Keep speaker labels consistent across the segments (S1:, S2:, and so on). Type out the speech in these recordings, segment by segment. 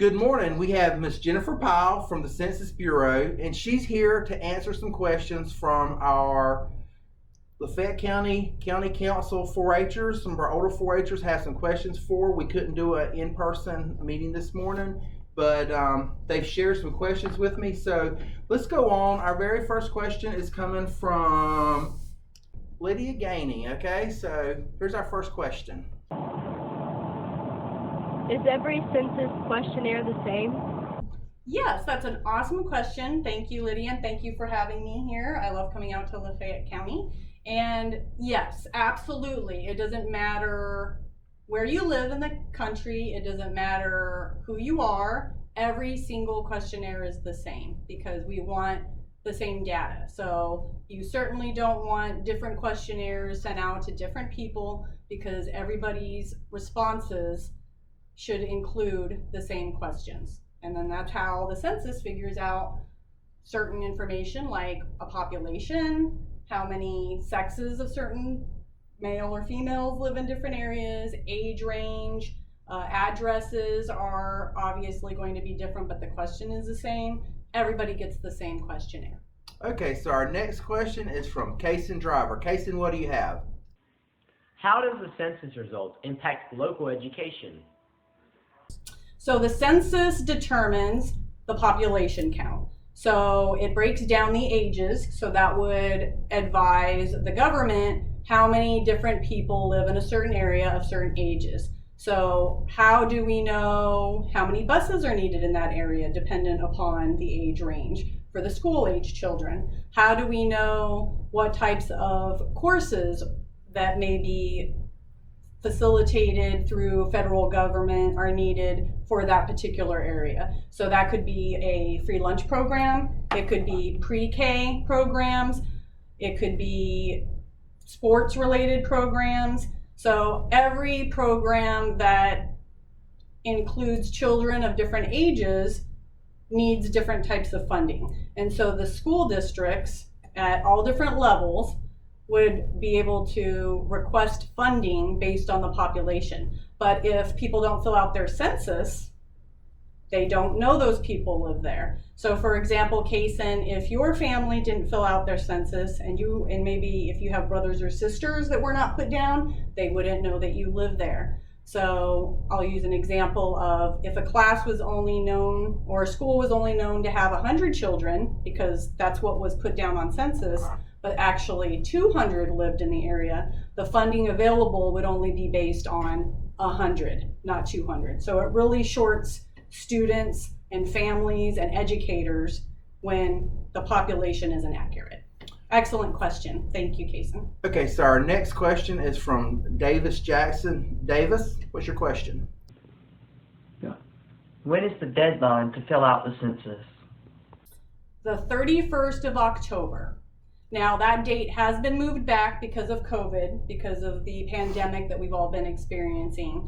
S1: Good morning. We have Miss Jennifer Pyle from the Census Bureau, and she's here to answer some questions from our Lafayette County Council 4-Hers. Some of our older 4-Hers have some questions for. We couldn't do an in-person meeting this morning, but they've shared some questions with me. So let's go on. Our very first question is coming from Lydia Gainey. Okay, so here's our first question.
S2: Is every census questionnaire the same?
S3: Yes, that's an awesome question. Thank you, Lydia, and thank you for having me here. I love coming out to Lafayette County. And yes, absolutely. It doesn't matter where you live in the country. It doesn't matter who you are. Every single questionnaire is the same because we want the same data. So you certainly don't want different questionnaires sent out to different people because everybody's responses should include the same questions. And then that's how the census figures out certain information like a population, how many sexes of certain male or females live in different areas, age range, addresses are obviously going to be different, but the question is the same. Everybody gets the same questionnaire.
S1: Okay, so our next question is from Kaysen Driver. Kaysen, what do you have?
S4: How does the census results impact local education?
S3: So the census determines the population count. So it breaks down the ages. So that would advise the government how many different people live in a certain area of certain ages. So how do we know how many buses are needed in that area dependent upon the age range for the school age children? How do we know what types of courses that may be facilitated through federal government are needed for that particular area? So that could be a free lunch program, it could be pre-K programs, it could be sports related programs. So every program that includes children of different ages needs different types of funding. And so the school districts at all different levels would be able to request funding based on the population. But if people don't fill out their census, they don't know those people live there. So for example, Kaysen, if your family didn't fill out their census and maybe if you have brothers or sisters that were not put down, they wouldn't know that you live there. So I'll use an example of if a class was only known or a school was only known to have 100 children because that's what was put down on census, but actually 200 lived in the area, the funding available would only be based on 100, not 200. So it really shorts students and families and educators when the population isn't accurate. Excellent question. Thank you, Kaysen.
S1: Okay, so our next question is from Davis Jackson. Davis, what's your question?
S4: When is the deadline to fill out the census?
S3: The 31st of October. Now that date has been moved back because of COVID, because of the pandemic that we've all been experiencing.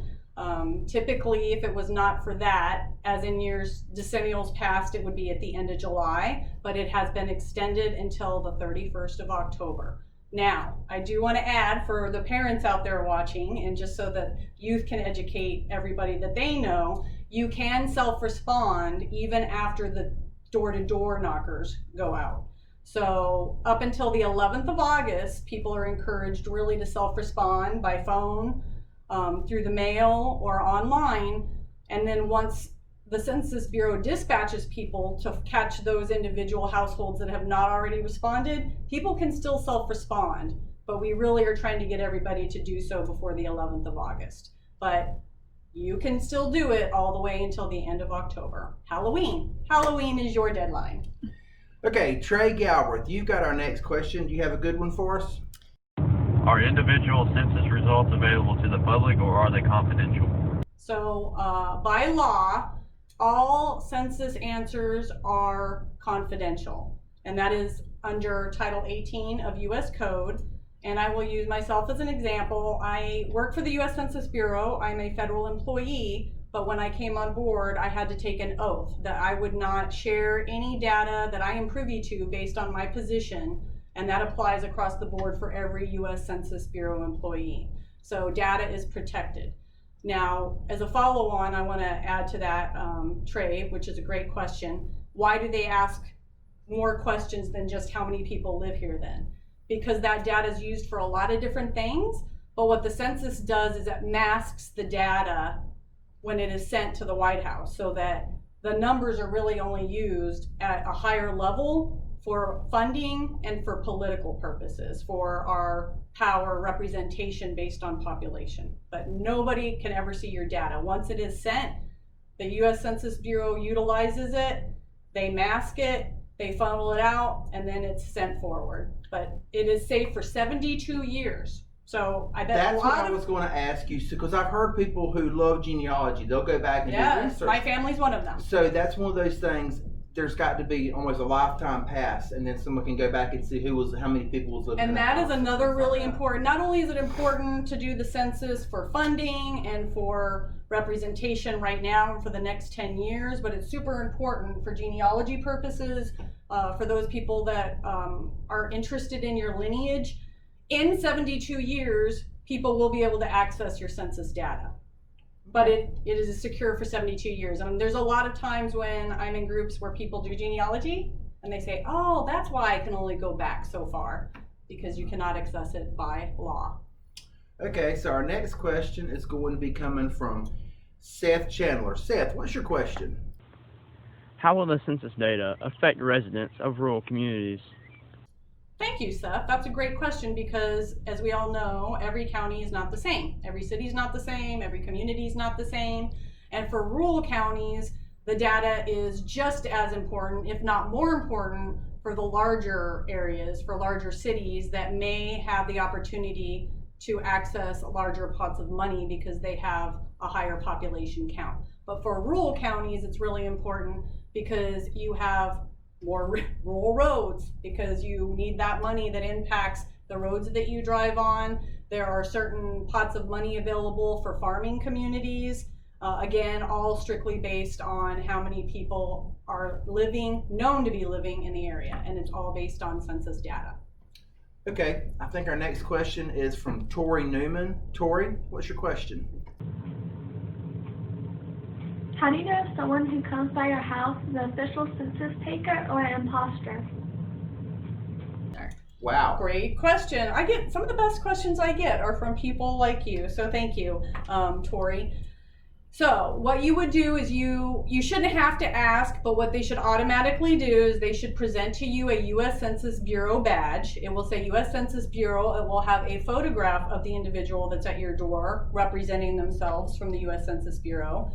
S3: Typically, if it was not for that, as in years decennials past, it would be at the end of July, but it has been extended until the 31st of October. Now, I do want to add for the parents out there watching, and just so that youth can educate everybody that they know, you can self-respond even after the door-to-door knockers go out. So up until the 11th of August, people are encouraged really to self-respond by phone, through the mail or online. And then once the Census Bureau dispatches people to catch those individual households that have not already responded, people can still self-respond, but we really are trying to get everybody to do so before the 11th of August. But you can still do it all the way until the end of October. Halloween. Halloween is your deadline.
S1: Okay, Trey Galbraith, you've got our next question. Do you have a good one for us?
S5: Are individual census results available to the public or are they confidential?
S3: So by law, all census answers are confidential, and that is under Title 18 of US Code. And I will use myself as an example. I work for the US Census Bureau. I'm a federal employee, but when I came on board, I had to take an oath that I would not share any data that I am privy to based on my position, and that applies across the board for every US Census Bureau employee. So data is protected. Now, as a follow-on, I want to add to that, Trey, which is a great question. Why do they ask more questions than just how many people live here then? Because that data is used for a lot of different things, but what the census does is it masks the data when it is sent to the White House so that the numbers are really only used at a higher level for funding and for political purposes, for our power representation based on population. But nobody can ever see your data. Once it is sent, the US Census Bureau utilizes it, they mask it, they funnel it out, and then it's sent forward. But it is safe for 72 years. So I bet
S1: That's
S3: a
S1: what
S3: lot
S1: I was going to ask you, because I've heard people who love genealogy, they'll go back and do
S3: yes,
S1: research.
S3: my family's one of them.
S1: So that's one of those things. There's got to be almost a lifetime pass, and then someone can go back and see how many people was living.
S3: And
S1: in
S3: that
S1: house
S3: is
S1: and
S3: another
S1: things
S3: really
S1: like that.
S3: important, not only is it important to do the census for funding and for representation right now and for the next 10 years, but it's super important for genealogy purposes, for those people that are interested in your lineage. In 72 years, people will be able to access your census data. But it is secure for 72 years. I mean, there's a lot of times when I'm in groups where people do genealogy and they say, oh, that's why I can only go back so far, because you cannot access it by law.
S1: Okay, so our next question is going to be coming from Seth Chandler. Seth, what's your question?
S6: How will the census data affect residents of rural communities?
S3: Thank you, Seth. That's a great question because, as we all know, every county is not the same. Every city is not the same. Every community is not the same. And for rural counties, the data is just as important, if not more important, for the larger areas, for larger cities that may have the opportunity to access larger pots of money because they have a higher population count. But for rural counties, it's really important because you have more rural roads, because you need that money that impacts the roads that you drive on. There are certain pots of money available for farming communities. Again, all strictly based on how many people are known to be living in the area, and it's all based on census data.
S1: Okay, I think our next question is from Tori Newman. Tori, what's your question?
S2: How do you know if someone who comes by your house is an official census taker or an imposter?
S1: Wow.
S3: Great question. I get some of the best questions I get are from people like you, so thank you, Tori. So what you would do is you shouldn't have to ask, but what they should automatically do is they should present to you a US Census Bureau badge. It will say US Census Bureau. It will have a photograph of the individual that's at your door representing themselves from the US Census Bureau.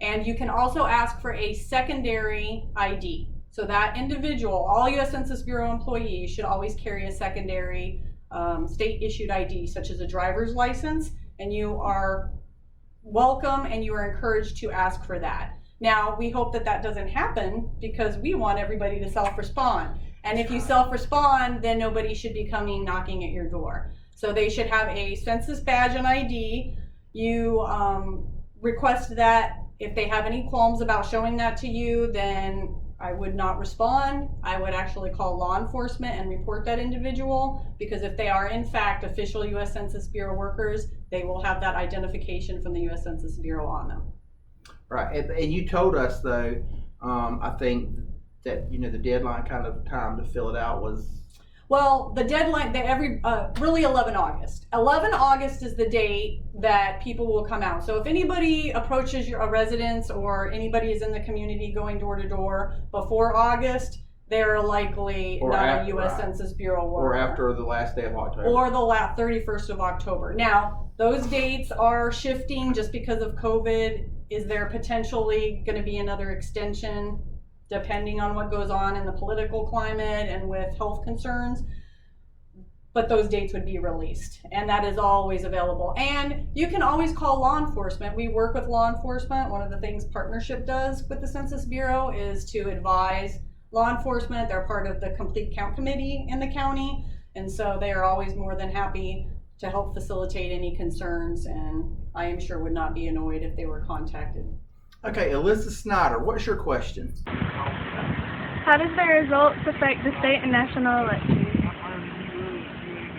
S3: And you can also ask for a secondary ID. So that individual, all US Census Bureau employees should always carry a secondary state-issued ID, such as a driver's license, and you are welcome and you are encouraged to ask for that. Now, we hope that that doesn't happen because we want everybody to self-respond. And if you self-respond, then nobody should be coming knocking at your door. So they should have a census badge and ID. You request that. If they have any qualms about showing that to you, then I would not respond. I would actually call law enforcement and report that individual, because if they are in fact official US Census Bureau workers, they will have that identification from the US Census Bureau on them.
S1: Right, and you told us though, I think that the deadline kind of time to fill it out was.
S3: Well, the deadline, really 11 August. 11 August is the date that people will come out. So if anybody approaches a residence or anybody is in the community going door to door before August, they're likely not a US Census Bureau worker.
S1: Or after the last day of October.
S3: Or the 31st of October. Now, those dates are shifting just because of COVID. Is there potentially going to be another extension? Depending on what goes on in the political climate and with health concerns, but those dates would be released, and that is always available. And you can always call law enforcement. We work with law enforcement. One of the things Partnership does with the Census Bureau is to advise law enforcement. They're part of the Complete Count Committee in the county, and so they are always more than happy to help facilitate any concerns, and I am sure would not be annoyed if they were contacted.
S1: Okay, Alyssa Snyder, what's your question?
S2: How does the results affect the state and national elections?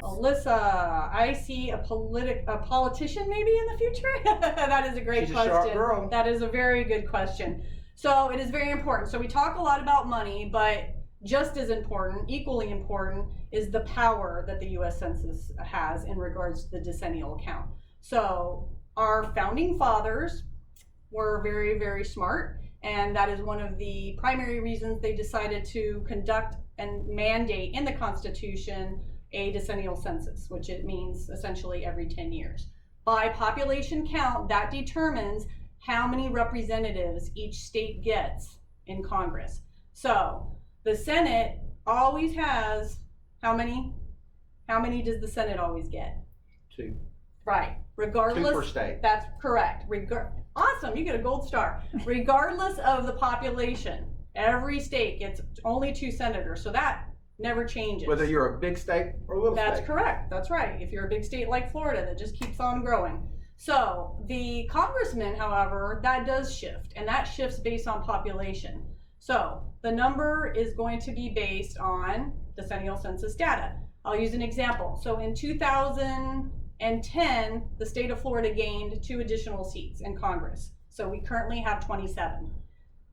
S3: Alyssa, I see a politician maybe in the future. That is a great
S1: She's
S3: question.
S1: a sharp girl.
S3: That is a very good question. So it is very important. So we talk a lot about money, but just as important, equally important, is the power that the U.S. Census has in regards to the decennial count. So our founding fathers were very, very smart, and that is one of the primary reasons they decided to conduct and mandate in the Constitution a decennial census, which it means essentially every 10 years. By population count, that determines how many representatives each state gets in Congress. So the Senate always has how many? How many does the Senate always get?
S1: 2.
S3: Right. Regardless.
S1: 2 per state.
S3: That's correct. Awesome, you get a gold star. Regardless of the population, every state gets only 2 senators, so that never changes.
S1: Whether you're a big state or a little
S3: That's
S1: state.
S3: correct. That's right. If you're a big state like Florida that just keeps on growing. So the congressman, however, that does shift, and that shifts based on population. So the number is going to be based on decennial census data. I'll use an example. So in 2010, the state of Florida gained 2 additional seats in Congress. So we currently have 27.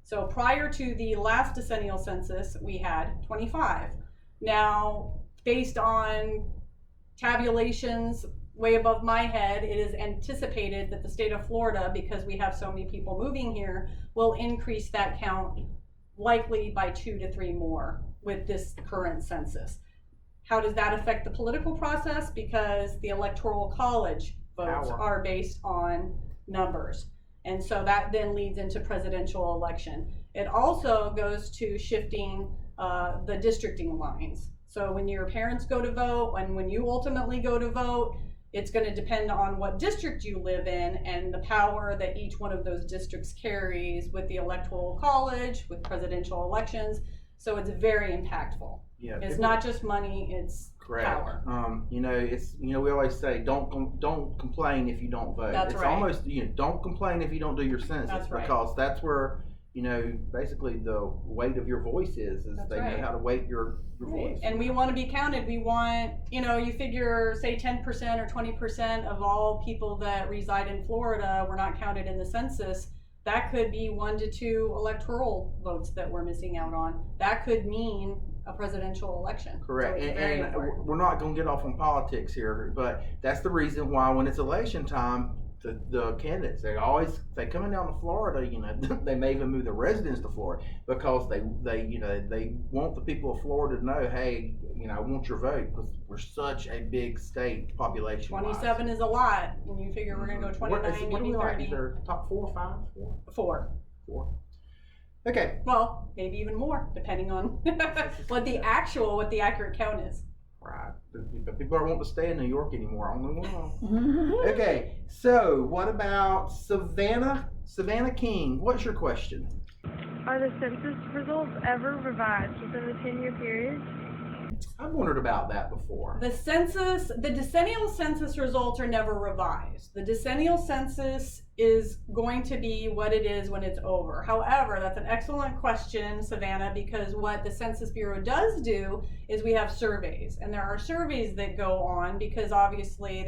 S3: So prior to the last decennial census, we had 25. Now, based on tabulations way above my head, it is anticipated that the state of Florida, because we have so many people moving here, will increase that count likely by 2 to 3 more with this current census. How does that affect the political process? Because the Electoral College votes are based on numbers. And so that then leads into presidential election. It also goes to shifting the districting lines. So when your parents go to vote and when you ultimately go to vote, it's going to depend on what district you live in and the power that each one of those districts carries with the Electoral College, with presidential elections. So it's very impactful.
S1: Yeah,
S3: it's not just money, it's power.
S1: We always say don't complain if you don't vote.
S3: That's
S1: it's
S3: right.
S1: almost don't complain if you don't do your census.
S3: That's right.
S1: Because that's where basically the weight of your voice is
S3: That's
S1: they
S3: right.
S1: know how to weight your voice.
S3: And we want to be counted. We want, you figure, say 10% or 20% of all people that reside in Florida were not counted in the census. That could be 1 to 2 electoral votes that we're missing out on. That could mean a presidential election.
S1: Correct.
S3: So
S1: and we're not going to get off on politics here, but that's the reason why when it's election time, the candidates, they coming down to Florida, they may even move their residence to Florida because they want the people of Florida to know, hey, I want your vote because we're such a big state population.
S3: 27 is a lot when you figure we're going to go 29,
S1: what do we
S3: maybe
S1: like?
S3: 30.
S1: Is there top 4 or 5?
S3: 4.
S1: 4. Okay.
S3: Well, maybe even more, depending on what the accurate count is.
S1: Right. People don't want to stay in New York anymore. Only one. Okay. So, what about Savannah? Savannah King, what's your question?
S7: Are the census results ever revised within the 10-year period?
S1: I've wondered about that before.
S3: The decennial census results are never revised. The decennial census is going to be what it is when it's over. However, that's an excellent question, Savannah, because what the Census Bureau does do is we have surveys, and there are surveys that go on because obviously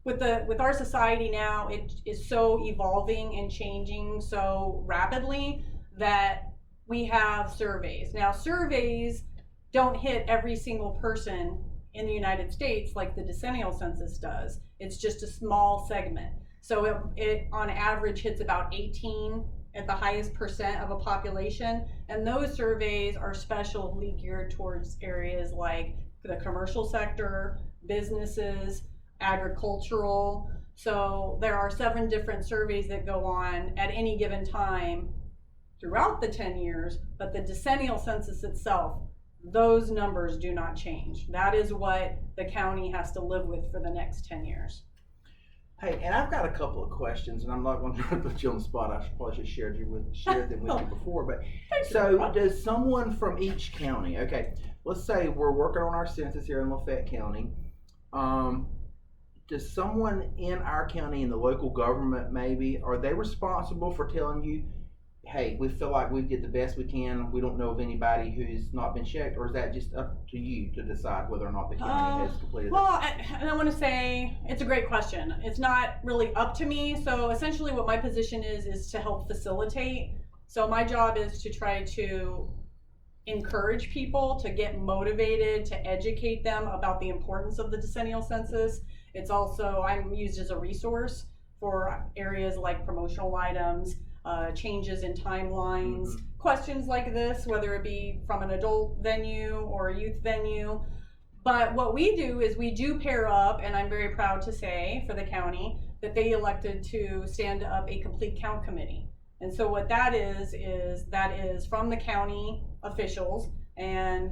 S3: with our society now, it is so evolving and changing so rapidly that we have surveys. Now, surveys don't hit every single person in the United States like the decennial census does. It's just a small segment. So it on average hits about 18 at the highest percent of a population. And those surveys are specially geared towards areas like the commercial sector, businesses, agricultural. So there are 7 different surveys that go on at any given time throughout the 10 years, but the decennial census itself, those numbers do not change. That is what the county has to live with for the next 10 years.
S1: Hey, and I've got a couple of questions, and I'm not going to put you on the spot. I probably should share them with you before. But so, does someone from each county? Okay, let's say we're working on our census here in Lafayette County. Does someone in our county, in the local government, maybe, are they responsible for telling you hey, we feel like we did the best we can. We don't know of anybody who's not been checked, or is that just up to you to decide whether or not the county has completed
S3: Well,
S1: it?
S3: I want to say it's a great question. It's not really up to me. So essentially what my position is to help facilitate. So my job is to try to encourage people to get motivated, to educate them about the importance of the decennial census. It's also, I'm used as a resource for areas like promotional items, changes in timelines, questions like this, whether it be from an adult venue or a youth venue. But what we do is we do pair up, and I'm very proud to say for the county that they elected to stand up a complete count committee. And so what that is from the county officials, and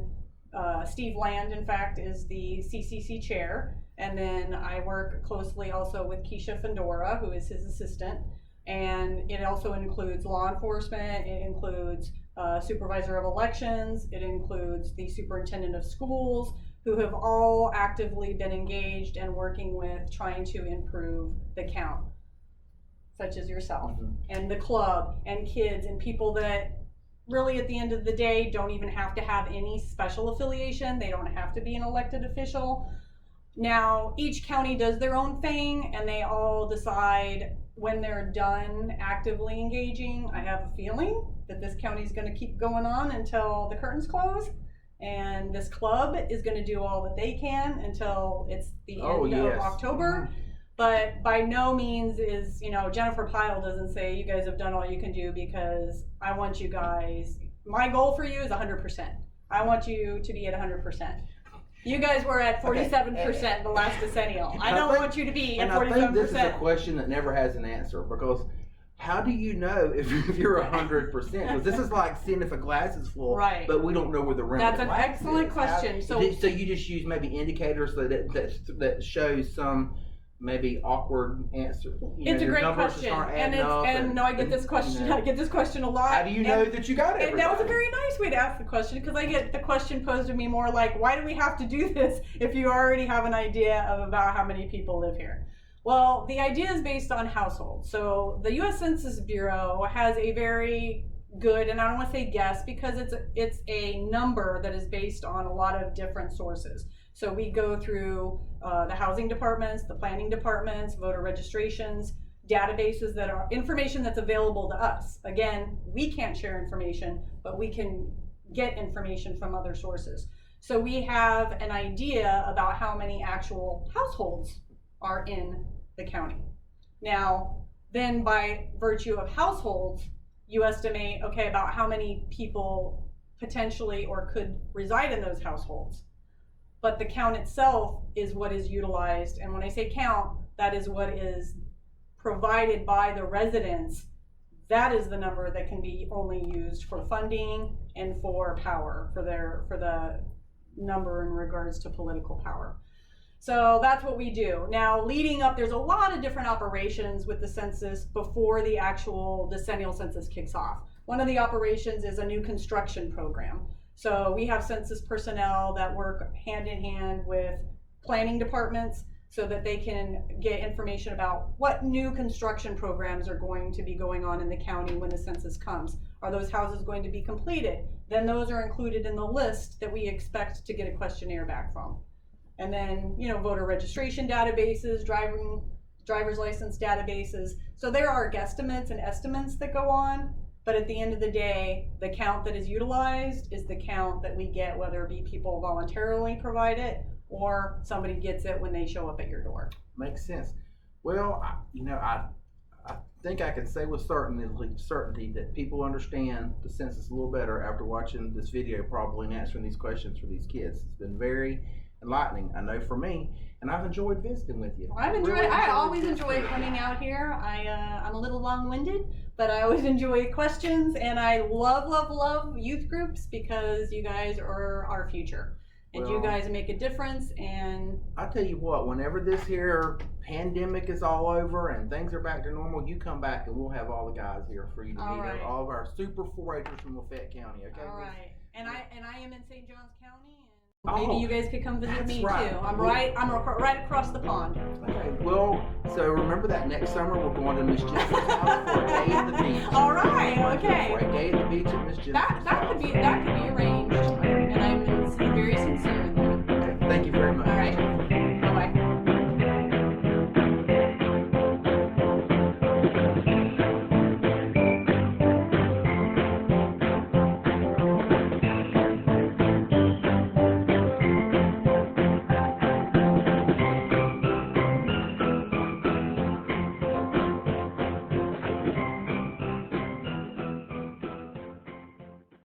S3: Steve Land, in fact, is the CCC chair. And then I work closely also with Keisha Fendora, who is his assistant. And it also includes law enforcement, it includes supervisor of elections, it includes the superintendent of schools, who have all actively been engaged and working with trying to improve the count, such as yourself, and the club, and kids, and people that really at the end of the day don't even have to have any special affiliation. They don't have to be an elected official. Now, each county does their own thing, and they all decide when they're done actively engaging. I have a feeling that this county is going to keep going on until the curtains close, and this club is going to do all that they can until it's the end of October. But by no means is, Jennifer Pyle doesn't say you guys have done all you can do, because I want you guys, my goal for you is 100%. I want you to be at 100%. You guys were at 47% the last decennial. I don't want you to be at 47%.
S1: And I think this is a question that never has an answer, because how do you know if you're 100%? Because this is like seeing if a glass is full,
S3: right,
S1: but we don't know where the rim
S3: That's
S1: of the glass
S3: an excellent
S1: is.
S3: question.
S1: So you just use maybe indicators that shows some maybe awkward answer.
S3: It's a great question, and I get this question. I get this question a lot.
S1: How do you know that you got everybody?
S3: And that was a very nice way to ask the question, because I get the question posed to me more like, why do we have to do this if you already have an idea of about how many people live here? Well, the idea is based on households. So the US Census Bureau has a very good, and I don't want to say guess, because it's a number that is based on a lot of different sources. So we go through the housing departments, the planning departments, voter registrations, databases that are information that's available to us. Again, we can't share information, but we can get information from other sources. So we have an idea about how many actual households are in the county. Now, then by virtue of households, you estimate, okay, about how many people potentially or could reside in those households. But the count itself is what is utilized. And when I say count, that is what is provided by the residents. That is the number that can be only used for funding and for power, for the number in regards to political power. So that's what we do. Now, leading up, there's a lot of different operations with the census before the actual decennial census kicks off. One of the operations is a new construction program. So we have census personnel that work hand in hand with planning departments so that they can get information about what new construction programs are going to be going on in the county when the census comes. Are those houses going to be completed? Then those are included in the list that we expect to get a questionnaire back from. And then, voter registration databases, driver's license databases. So there are guesstimates and estimates that go on. But at the end of the day, the count that is utilized is the count that we get, whether it be people voluntarily provide it or somebody gets it when they show up at your door.
S1: Makes sense. Well, I think I can say with certainty that people understand the census a little better after watching this video probably and answering these questions for these kids. It's been very enlightening, I know, for me, and I've enjoyed visiting with you.
S3: I always enjoy coming out here. I'm a little long-winded, but I always enjoy questions, and I love youth groups, because you guys are our future, and you guys make a difference. And
S1: I'll tell you what, whenever this here pandemic is all over and things are back to normal, you come back and we'll have all the guys here for you to meet all of our super 4-H'ers from Lafayette County. Okay. All
S3: right. And I am in St. Johns County. Maybe you guys could come visit me too. I'm right across the pond.
S1: Okay. Well, so remember that next summer we're going to Miss Jennifer's house for a day at the beach.
S3: All right. Okay.
S1: meet you at Miss Jennifer's
S3: That could
S1: house.
S3: be that could